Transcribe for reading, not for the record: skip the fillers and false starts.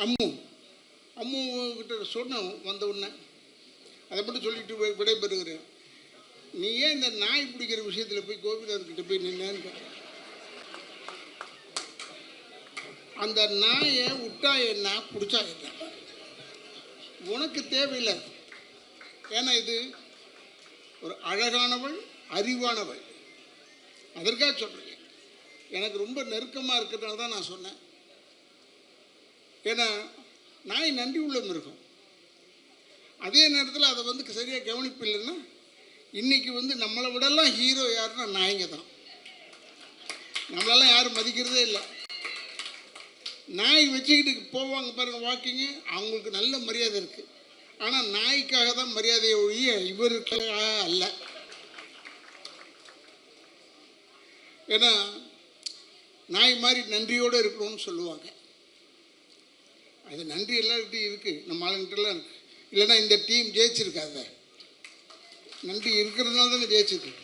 அம்மு அம்மு கிட்ட சொன்னோம் வந்த உடனே அதை மட்டும் சொல்லிட்டு விடைபெறுகிறேன். நீ ஏன் இந்த நாய் பிடிக்கிற விஷயத்தில் போய் கோபிநாத்கிட்ட போய் நின்னேன்னு அந்த நாயை விட்டா என்ன பிடிச்சா என்ன உனக்கு தேவையில்லை. ஏன்னா இது ஒரு அழகானவள், அறிவானவள், அதற்காக சொல்கிறேன். எனக்கு ரொம்ப நெருக்கமாக இருக்கிறதுனால தான் நான் சொன்னேன். ஏன்னா நாய் நன்றி உள்ள மிருகம். அதே நேரத்தில் அதை வந்து சரியாக கவனிப்பு இல்லைன்னா இன்றைக்கி நம்மளை விடலாம் ஹீரோ யாருன்னா நாய்ங்க தான். நம்மளெல்லாம் யாரும் மதிக்கிறதே இல்லை. நாய் வச்சுக்கிட்டு போவாங்க பாருங்கள் வாக்கிங்கு, அவங்களுக்கு நல்ல மரியாதை இருக்குது. ஆனால் நாய்க்காக தான் மரியாதையை ஒழிய இவருக்காக அல்ல. ஏன்னா நாய் மாதிரி நன்றியோடு இருக்கணும்னு சொல்லுவாங்க. அது நன்றி எல்லார்கிட்டையும் இருக்குது, நம்ம ஆளுங்கிட்டலாம் இருக்குது. இல்லைன்னா இந்த டீம் ஜெயிச்சிருக்காத. நன்றி இருக்கிறதுனால தானே ஜெயிச்சிருக்கு.